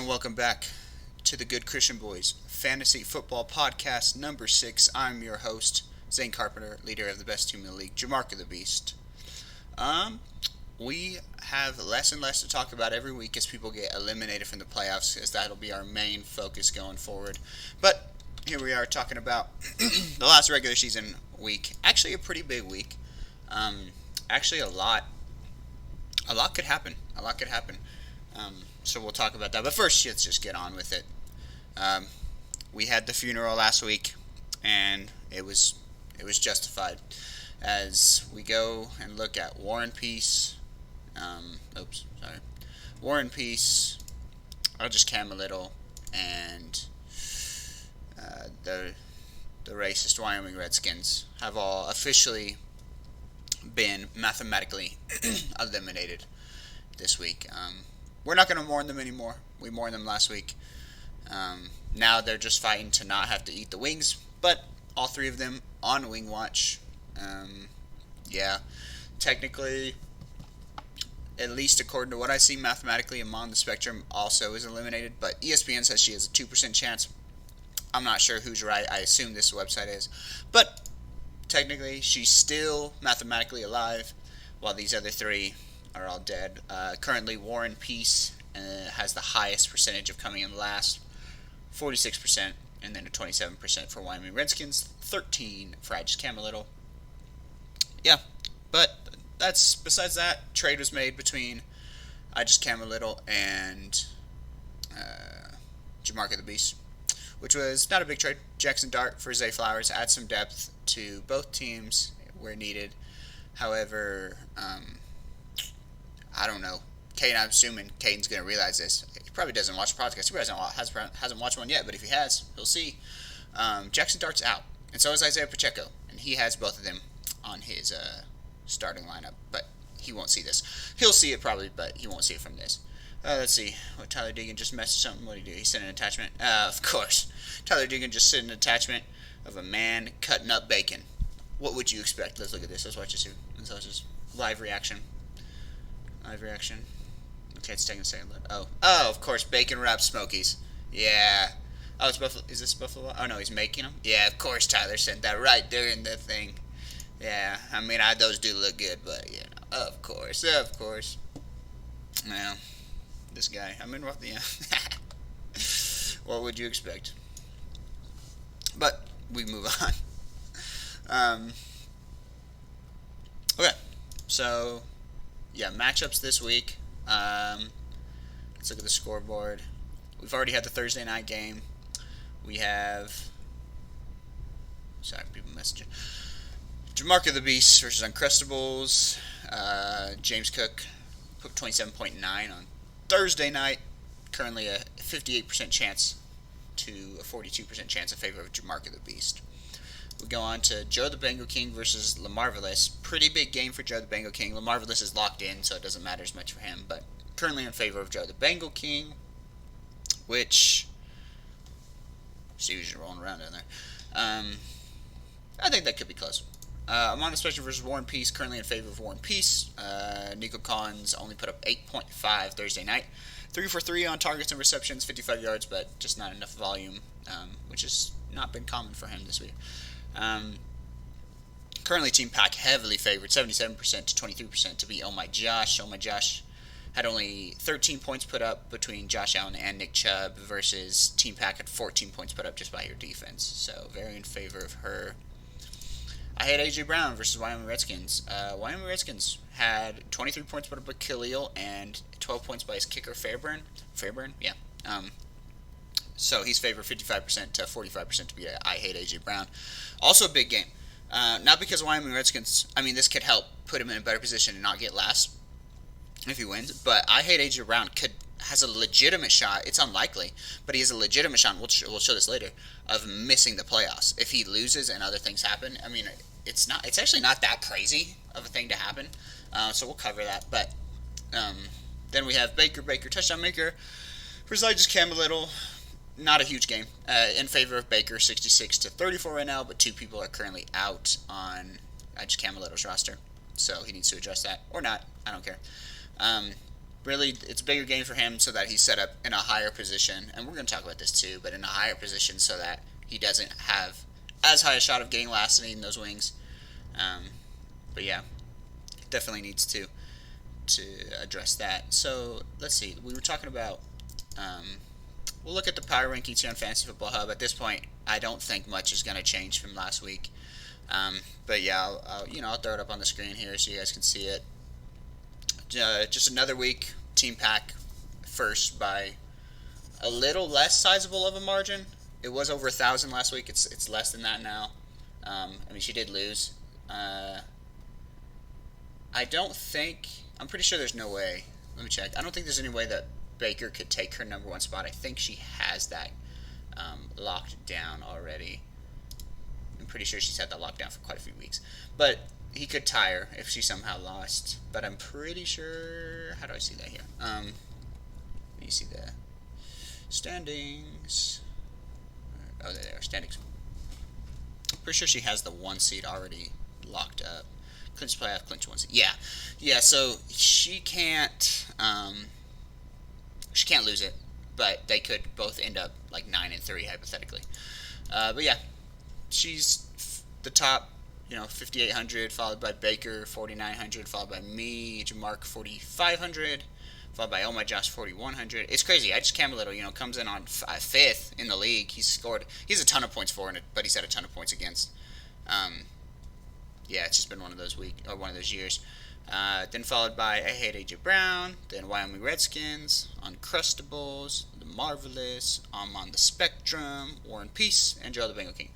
and welcome back to the Good Christian Boys Fantasy Football Podcast number 6. I'm your host, Zane Carpenter, leader of the best team in the league, Jamarca the Beast. We have less and less to talk about every week as people get eliminated from the playoffs, as that'll be our main focus going forward. But here we are talking about the last regular season week. Actually, a pretty big week. Actually, a lot could happen. So we'll talk about that. But first, let's just get on with it. We had the funeral last week, and it was justified. As we go and look at War and Peace, War and Peace, I'll just Cam a little, and the racist Wyoming Redskins have all officially been mathematically eliminated this week. We're not going to mourn them anymore. We mourned them last week. Now they're just fighting to not have to eat the wings, but all three of them on Wing Watch. Technically, at least according to what I see mathematically, Amon the Spectrum also is eliminated, but ESPN says she has a 2% chance. I'm not sure who's right. I assume this website is. But technically, she's still mathematically alive, while these other three are all dead. Currently, War and Peace has the highest percentage of coming in last, 46%, and then a 27% for Wyoming Redskins, 13% for I Just Cam a Little. Yeah, but besides that, trade was made between I Just Cam a Little and Jamarca the Beast, which was not a big trade. Jackson Dart for Zay Flowers adds some depth to both teams where needed. However, I don't know. I'm assuming Caden's going to realize this. He probably doesn't watch the podcast. He probably hasn't watched one yet, but if he has, he'll see. Jackson Dart's out, and so is Isaiah Pacheco, and he has both of them on his starting lineup, but he won't see this. He'll see it probably, but he won't see it from this. Let's see. Tyler Deegan just messaged something. What did he do? He sent an attachment. Of course. Tyler Deegan just sent an attachment of a man cutting up bacon. What would you expect? Let's look at this. Let's watch this here. Let's watch this live reaction. Okay, it's taking a second. Oh, of course, bacon wrapped Smokies. Yeah. Oh, it's Buffalo. Is this Buffalo? Oh no, he's making them. Yeah, of course, Tyler sent that right during the thing. Yeah, I mean, those do look good, but of course. Well, this guy. I mean, what would you expect? But we move on. Okay, so matchups this week. Let's look at the scoreboard. We've already had the Thursday night game. We have people messaging. Jamarca the Beast versus Uncrustables. James Cook put 27.9 on Thursday night. Currently a 58% chance to a 42% chance in favor of Jamarca the Beast. We go on to Joe the Bengal King versus LaMarvelous. Pretty big game for Joe the Bengal King. LaMarvelous is locked in, so it doesn't matter as much for him, but currently in favor of Joe the Bengal King, which see who's rolling around down there. I think that could be close. Amon the Spectrum versus War and Peace, currently in favor of War and Peace. Nico Collins only put up 8.5 Thursday night. 3 for 3 on targets and receptions, 55 yards, but just not enough volume, which has not been common for him this week. Currently, Team Pack heavily favored, 77% to 23% to beat Oh My Josh. Oh My Josh had only 13 points put up between Josh Allen and Nick Chubb versus Team Pack had 14 points put up just by your defense. So very in favor of her. I had A.J. Brown versus Wyoming Redskins. Wyoming Redskins had 23 points put up by Khalil and 12 points by his kicker Fairburn. Yeah. So he's favored 55% to 45% to beat I hate A.J. Brown. Also a big game. Not because Wyoming Redskins, this could help put him in a better position and not get last if he wins, but I hate A.J. Brown has a legitimate shot. It's unlikely, but he has a legitimate shot, and we'll show this later, of missing the playoffs. If he loses and other things happen, it's actually not that crazy of a thing to happen, so we'll cover that. But then we have Baker, touchdown maker, versus I Just Cam a Little. Not a huge game. In favor of Baker, 66 to 34 right now, but 2 people are currently out on I Just Cam a Little's roster, so he needs to address that, or not, I don't care. really, it's a bigger game for him so that he's set up in a higher position, and we're going to talk about this too, but in a higher position so that he doesn't have as high a shot of getting last and eating those wings. Um, but yeah, definitely needs to address that. So let's see. We were talking about. We'll look at the power rankings here on Fantasy Football Hub. At this point, I don't think much is going to change from last week. But yeah, I'll throw it up on the screen here so you guys can see it. Just another week, Team Pack first by a little less sizable of a margin. It was over 1,000 last week. It's less than that now. I mean, she did lose. I don't think. I'm pretty sure there's no way. Let me check. I don't think there's any way that Baker could take her number one spot. I think she has that locked down already. I'm pretty sure she's had that locked down for quite a few weeks. But he could tie her if she somehow lost. But I'm pretty sure. How do I see that here? Let me see the standings. Oh, there they are. Standings. Pretty sure she has the 1 seed already locked up. Clinch playoff, clinch 1 seed. Yeah. So she can't. She can't lose it, but they could both end up like 9-3 hypothetically. But yeah, she's the top, 5,800, followed by Baker 4,900, followed by me, Jamark 4,500, followed by Oh My Josh 4,100. It's crazy. I just Camilito, comes in on fifth in the league. He has a ton of points for it, but he's had a ton of points against. Yeah, it's just been one of those years. Then followed by I Hate AJ Brown, then Wyoming Redskins, Uncrustables, The Marvelous, I'm on the Spectrum, War and Peace, and Joe the Bengal King.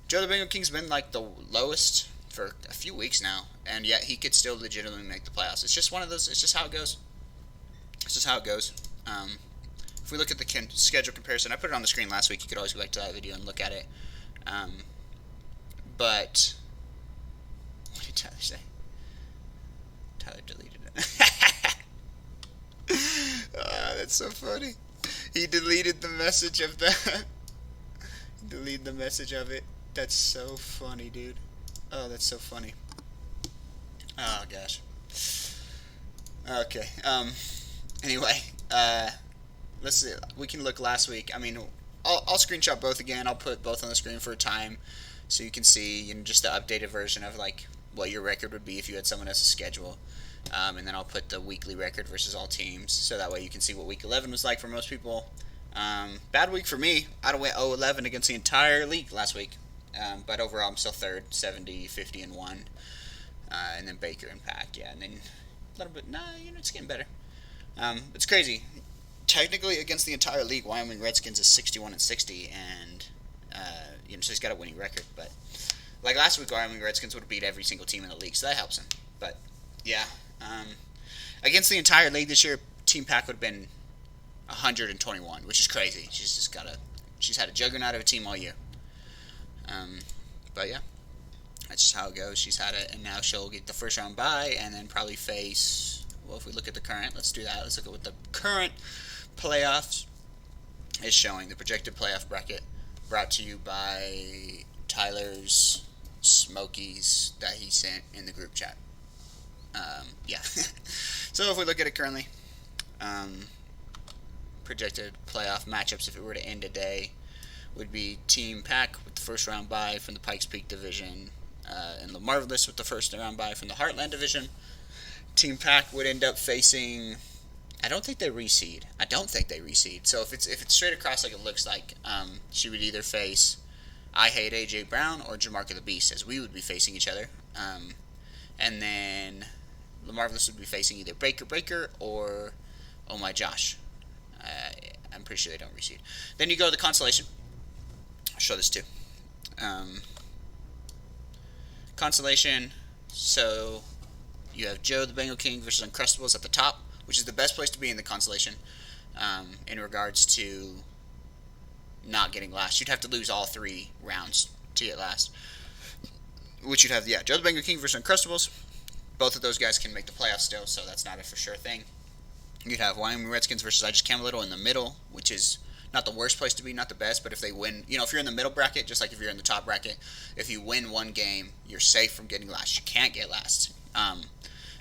Joe the Bengal King's been like the lowest for a few weeks now, and yet he could still legitimately make the playoffs. It's just one of those. It's just how it goes. If we look at the schedule comparison, I put it on the screen last week. You could always go back to that video and look at it. But what did Tyler say? Tyler deleted it. That's so funny. He deleted the message of that. Delete the message of it. That's so funny, dude. Oh, that's so funny. Oh gosh. Okay. Anyway, let's see. We can look last week. I mean, I'll screenshot both again. I'll put both on the screen for a time, so you can see just the updated version of like what your record would be if you had someone else's schedule. And then I'll put the weekly record versus all teams, so that way you can see what week 11 was like for most people. Bad week for me. I went 0-11 against the entire league last week. But overall, I'm still third, 70, 50, and 1. And then Baker and Pack, yeah. And then a little bit, it's getting better. It's crazy. Technically, against the entire league, Wyoming Redskins is 61-60, and so he's got a winning record. But like last week, Wyoming Redskins would have beat every single team in the league, so that helps him. But yeah, against the entire league this year, Team Pack would have been 121, which is crazy. She's had a juggernaut of a team all year. But yeah, that's just how it goes. She's had it, and now she'll get the first round bye, and then probably face. Well, if we look at the current, let's do that. Let's look at what the current playoffs is showing. The projected playoff bracket, brought to you by Tyler's Smokies that he sent in the group chat. Yeah. So if we look at it currently, projected playoff matchups if it were to end today would be Team Pack with the first round bye from the Pikes Peak division, and the Marvelous with the first round bye from the Heartland division. Team Pack would end up facing. I don't think they reseed. So if it's straight across like it looks like, she would either face I Hate AJ Brown or Jamarka the Beast, as we would be facing each other. And then the Marvelous would be facing either Baker or Oh My Josh. I'm pretty sure they don't reseed. Then you go to the consolation. I'll show this too. Consolation. So you have Joe the Bengal King versus Uncrustables at the top, which is the best place to be in the consolation in regards to not getting last. You'd have to lose all 3 rounds to get last. Which you'd have, Joe the Bengal King versus Uncrustables. Both of those guys can make the playoffs still, so that's not a for sure thing. You'd have Wyoming Redskins versus I Just Camilito in the middle, which is not the worst place to be, not the best, but if they win, if you're in the middle bracket, just like if you're in the top bracket, if you win one game, you're safe from getting last. You can't get last.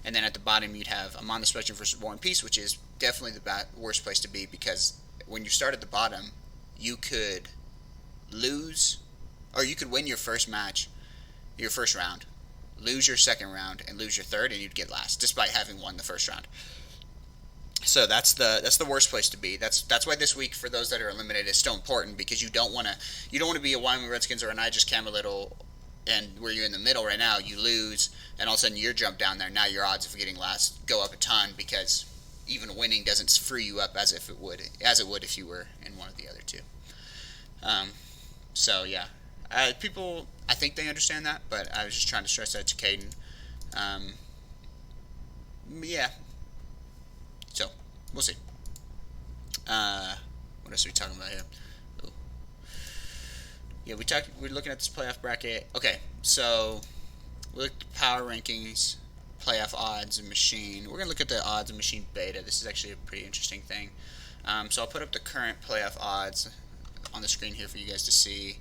And then at the bottom you'd have I'm on the Spectrum versus War and Peace, which is definitely the worst place to be, because when you start at the bottom, you could lose, or you could win your first match, your first round, lose your second round, and lose your third, and you'd get last, despite having won the first round. So that's the worst place to be. That's why this week, for those that are eliminated, is still important, because you don't want to be a Wyoming Redskins or an I Just Camarillo, and where you're in the middle right now, you lose, and all of a sudden you're jumped down there. Now your odds of getting last go up a ton, because even winning doesn't free you up as it would if you were in one of the other two. So yeah, people, I think they understand that, but I was just trying to stress that to Caden. Yeah. So we'll see. What else are we talking about here? Ooh. Yeah, we're looking at this playoff bracket. Okay, so we look at the power rankings, playoff odds, and machine. We're gonna look at the odds and machine beta. This is actually a pretty interesting thing. So I'll put up the current playoff odds on the screen here for you guys to see.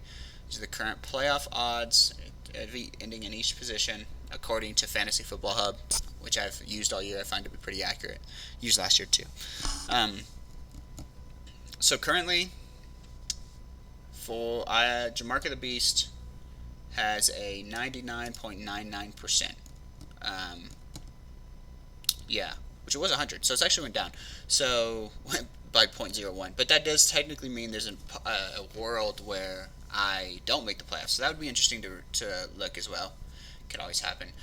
These are the current playoff odds, ending in each position, according to Fantasy Football Hub, which I've used all year. I find to be pretty accurate. Used last year too. So currently, for Jamarca the Beast has a 99.99%. Yeah, which it was 100, so it's actually went down. So by 0.01, but that does technically mean there's a world where I don't make the playoffs. So that would be interesting to look as well. Could always happen.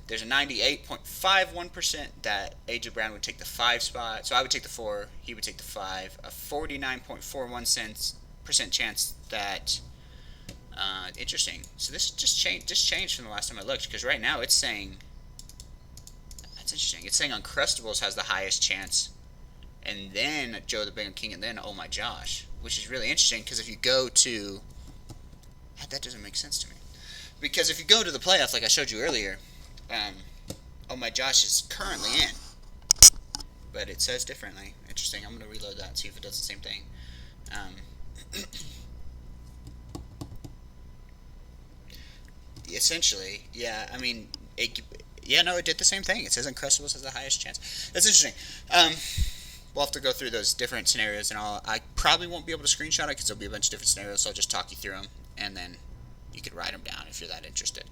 There's a 98.51% that AJ Brown would take the 5 spot. So I would take the 4. He would take the 5. A 49.41% chance that. Interesting. So this just changed from the last time I looked, because right now it's saying. That's interesting. It's saying Uncrustables has the highest chance, and then Joe the Bengal King, and then Oh My Josh, which is really interesting, because if you go to. That doesn't make sense to me. Because if you go to the playoffs, like I showed you earlier, Oh My Josh is currently in, but it says differently. Interesting. I'm going to reload that and see if it does the same thing. Essentially, yeah. I mean, it did the same thing. It says Uncrustables has the highest chance. That's interesting. We'll have to go through those different scenarios and all. I probably won't be able to screenshot it, because there'll be a bunch of different scenarios. So I'll just talk you through them, and then you could write them down if you're that interested.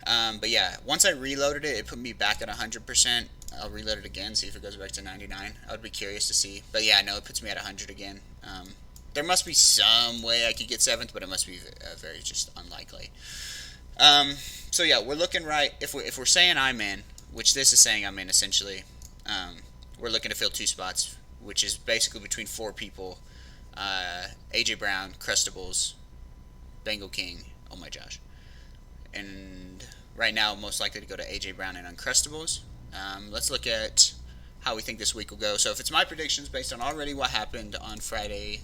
But yeah, once I reloaded it, it put me back at 100%. I'll reload it again, see if it goes back to 99. I would be curious to see. But yeah, no, it puts me at 100 again. There must be some way I could get 7th, but it must be very just unlikely. So yeah, we're looking right. If we're saying I'm in, which this is saying I'm in essentially, we're looking to fill 2 spots, which is basically between 4 people. AJ Brown, Crustables, Bengal King, Oh My Josh. And right now, most likely to go to AJ Brown and Uncrustables. Let's look at how we think this week will go. So if it's my predictions based on already what happened on Thursday,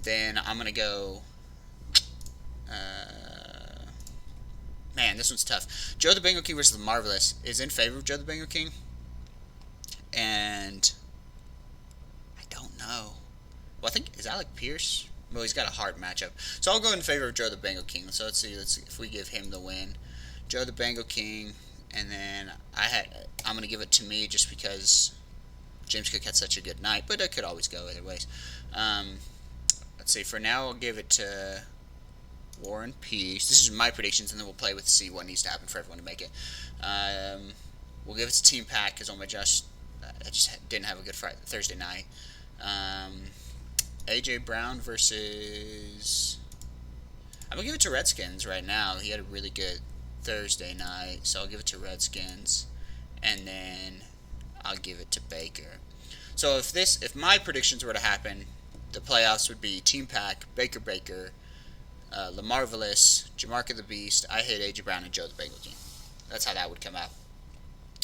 then I'm going to go... man, this one's tough. Joe the Bengal King versus the Marvelous is in favor of Joe the Bengal King. And I don't know. Well, I think, is Alec Pierce? Well, he's got a hard matchup. So I'll go in favor of Joe the Bengal King. So let's see if we give him the win. Joe the Bengal King, and then I'm going to give it to me just because James Cook had such a good night, but it could always go either ways. Let's see, for now I'll give it to War and Peace. This is my predictions, and then we'll play with see what needs to happen for everyone to make it. We'll give it to Team Pack, because oh my gosh, I just didn't have a good Thursday night. AJ Brown versus... I'm going to give it to Redskins right now. He had a really good Thursday night, so I'll give it to Redskins. And then I'll give it to Baker. So if my predictions were to happen, the playoffs would be Team Pack, Baker, LaMarvelous, Jamarca the Beast, I hit AJ Brown, and Joe the Bengal King. That's how that would come out.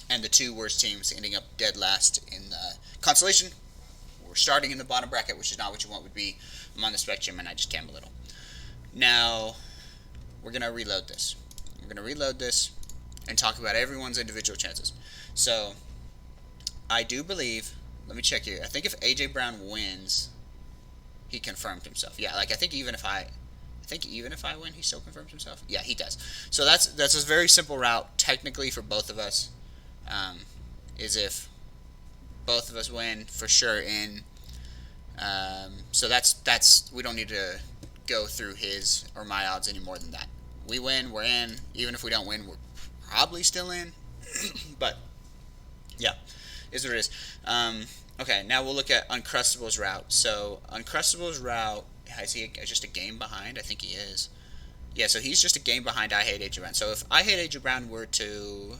And the 2 worst teams ending up dead last in the consolation. We're starting in the bottom bracket, which is not what you want. Would be I'm on the Spectrum and I just cam a little. Now we're gonna reload this. And talk about everyone's individual chances. So I do believe. Let me check here. I think if AJ Brown wins, he confirmed himself. Yeah, like I think even if I think even if I win, he still confirms himself. Yeah, he does. So that's a very simple route technically for both of us. Um, is if both of us win for sure in. So that's we don't need to go through his or my odds any more than that. We win, we're in. Even if we don't win, we're probably still in. But yeah, is what it is. Okay, now we'll look at Uncrustable's route. So Uncrustable's route, is he just a game behind? I think he is. Yeah, so he's just a game behind I Hate AJ Brown. So if I Hate AJ Brown were to,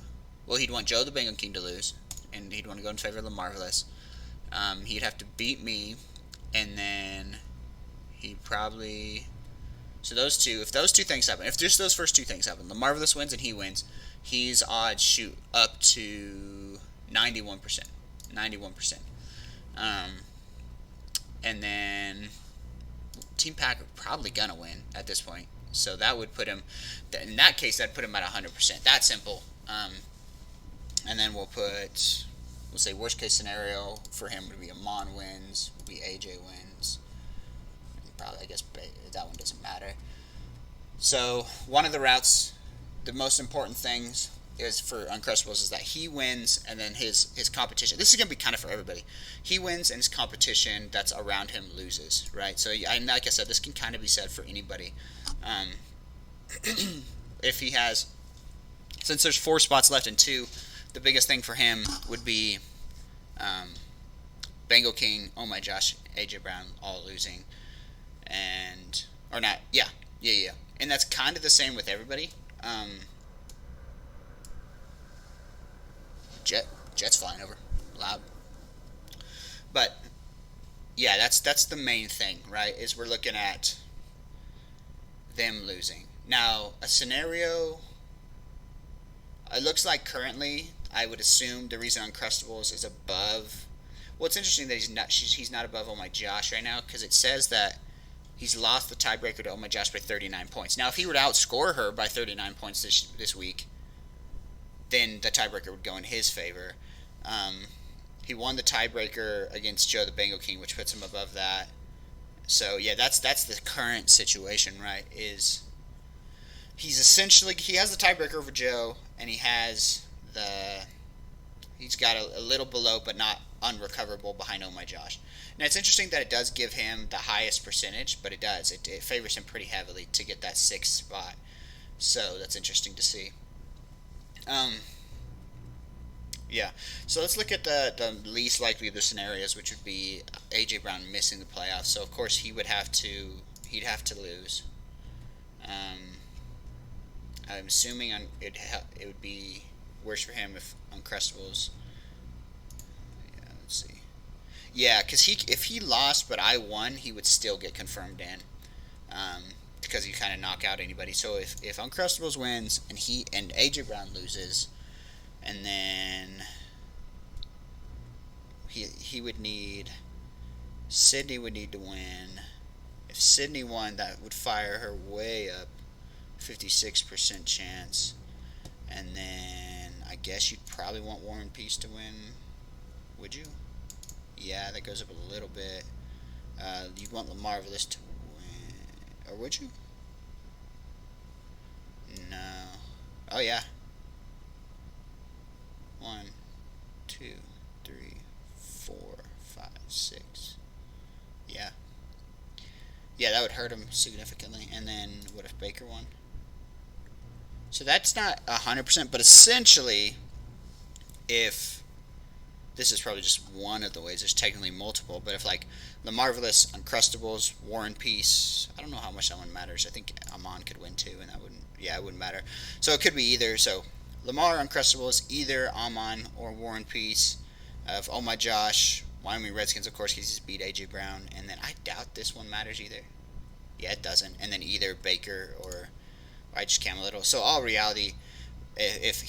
well, he'd want Joe the Bingo King to lose, and he'd want to go in favor of the Marvelous. He'd have to beat me, and then he'd probably. So those two, if those two things happen, if just those first two things happen, the Marvelous wins and he wins, his odds shoot up to 91%. 91%. And then Team Pack are probably gonna win at this point, so that would put him. In that case, that'd put him at 100%. That simple. And then we'll say worst case scenario for him would be Amon wins, would be AJ wins. Probably, I guess that one doesn't matter. So one of the routes, the most important things is for Uncrustables is that he wins, and then his competition. This is gonna be kind of for everybody. He wins, and his competition that's around him loses, right? So, like I said, this can kind of be said for anybody. If he has, since there's 4 spots left in 2, the biggest thing for him would be Bengal King, Oh My Josh, AJ Brown all losing, and or not, yeah, and that's kind of the same with everybody. Jet's flying over, loud. But yeah, that's the main thing, right? Is we're looking at them losing. Now, a scenario. It looks like currently, I would assume the reason Uncrustables is above. Well, it's interesting that he's not above Oh My Josh right now, because it says that he's lost the tiebreaker to Oh My Josh by 39 points. Now, if he were to outscore her by 39 points this week, then the tiebreaker would go in his favor. He won the tiebreaker against Joe the Bengal King, which puts him above that. So yeah, that's the current situation, right? Is he has the tiebreaker over Joe, and he's got a little below, but not unrecoverable behind Oh My Josh. Now it's interesting that it does give him the highest percentage, but it does. It favors him pretty heavily to get that 6th spot. So that's interesting to see. Yeah. So let's look at the least likely of the scenarios, which would be AJ Brown missing the playoffs. So of course he'd have to lose. I'm assuming it would be worse for him if Uncrustables. Yeah, let's see. Yeah, because if he lost but I won, he would still get confirmed in. Because you kind of knock out anybody. So if Uncrustables wins and AJ Brown loses, and then he would need Sydney would need to win. If Sydney won, that would fire her way up, 56% chance. And then I guess you'd probably want War and Peace to win. Would you? Yeah, that goes up a little bit. You'd want the Marvelous to win, or would you? No. Oh yeah. 1, 2, 3, 4, 5, 6. Yeah. Yeah, that would hurt him significantly. And then what if Baker won? So that's not 100%, but essentially, if this is probably just one of the ways, there's technically multiple, but if like the Marvelous, Uncrustables, War and Peace, I don't know how much that one matters. I think Amon could win too, and it wouldn't matter. So it could be either. So Lamar Uncrustables, either Amon or War and Peace. Of Oh My Josh, Wyoming Redskins, of course, because he's beat AJ Brown, and then I doubt this one matters either. Yeah, it doesn't. And then either Baker or I just cam a little. So all reality, if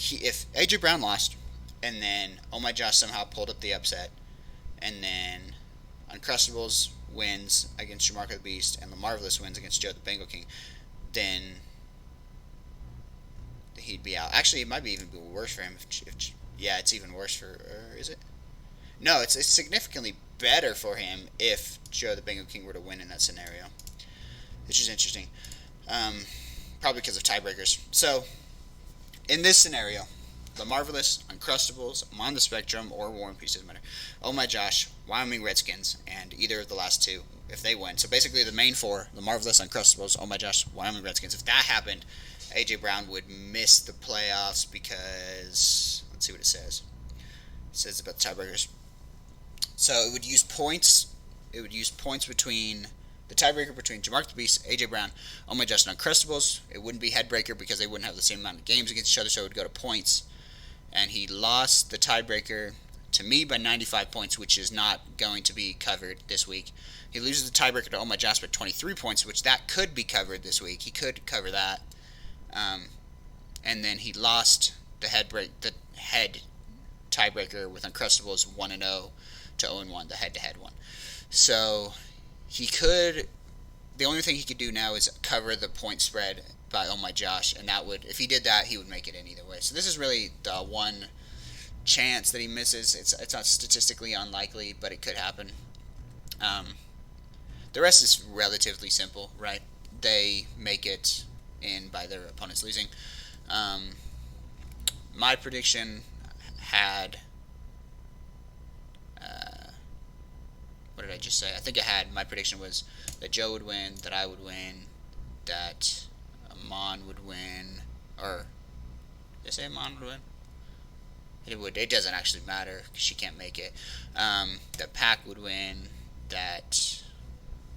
AJ Brown lost, and then Oh My Josh somehow pulled up the upset, and then Uncrustables wins against Jamarco the Beast, and the Marvelous wins against Joe the Bengal King, then he'd be out. Actually, it might be even be worse for him. Yeah, it's even worse for. Or is it? No, it's significantly better for him if Joe the Bengal King were to win in that scenario, which is interesting. Probably because of tiebreakers. So, in this scenario, the Marvelous, Uncrustables, I'm on the Spectrum, or War and Peace, doesn't matter. Oh My Josh, Wyoming Redskins, and either of the last two, if they win. So basically the main four, the Marvelous, Uncrustables, Oh My Josh, Wyoming Redskins. If that happened, A.J. Brown would miss the playoffs because, let's see what it says. It says about the tiebreakers. So it would use points. It would use points between the tiebreaker between Jamark the Beast, A.J. Brown, Oh My Josh, and Uncrustables. It wouldn't be headbreaker because they wouldn't have the same amount of games against each other, so it would go to points. And he lost the tiebreaker to me by 95 points, which is not going to be covered this week. He loses the tiebreaker to Oh My Josh by 23 points, which that could be covered this week. He could cover that. And then he lost the head tiebreaker with Uncrustables 1-0 to 0-1, the head-to-head one. So he could. The only thing he could do now is cover the point spread by Oh My Josh, and that would, if he did that, he would make it in either way. So this is really the one chance that he misses. It's not statistically unlikely, but it could happen. The rest is relatively simple, right? They make it in by their opponents losing. My prediction had. What did I just say? I think my prediction was that Joe would win, that I would win, that Amon would win, or did I say Amon would win? It would. It doesn't actually matter because she can't make it. That Pack would win, that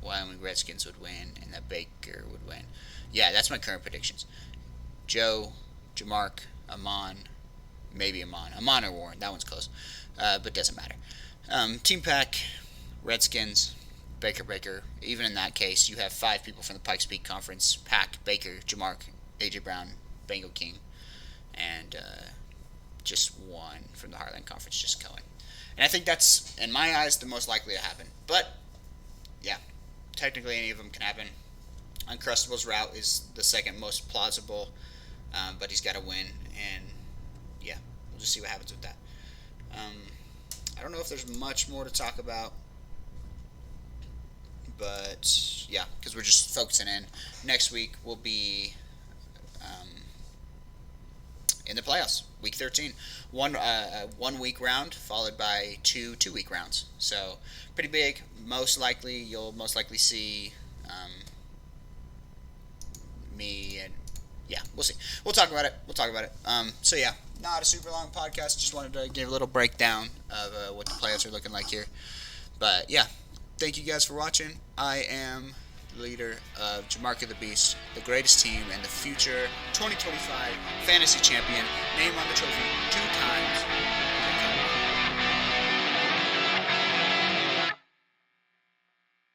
Wyoming Redskins would win, and that Baker would win. Yeah, that's my current predictions. Joe, Jamark, Amon, maybe Amon or Warren. That one's close, but doesn't matter. Team Pack, Redskins, Baker. Even in that case, you have 5 people from the Pikes Peak Conference: Pack, Baker, Jamark, A.J. Brown, Bengal King, and just 1 from the Heartland Conference, just Cohen. And I think that's, in my eyes, the most likely to happen. But, yeah, technically any of them can happen. Uncrustable's route is the second most plausible, but he's got to win, and yeah, we'll just see what happens with that. I don't know if there's much more to talk about, but yeah, because we're just focusing in. Next week we'll be in the playoffs, week 13. One 1-week round followed by 2 2-week rounds. So pretty big. You'll most likely see me, and yeah, we'll see. We'll talk about it. So yeah, not a super long podcast. Just wanted to give a little breakdown of what the playoffs are looking like here. But yeah, thank you guys for watching. I am the leader of Jamarka the Beast, the greatest team and the future 2025 fantasy champion. Name on the trophy 2 times.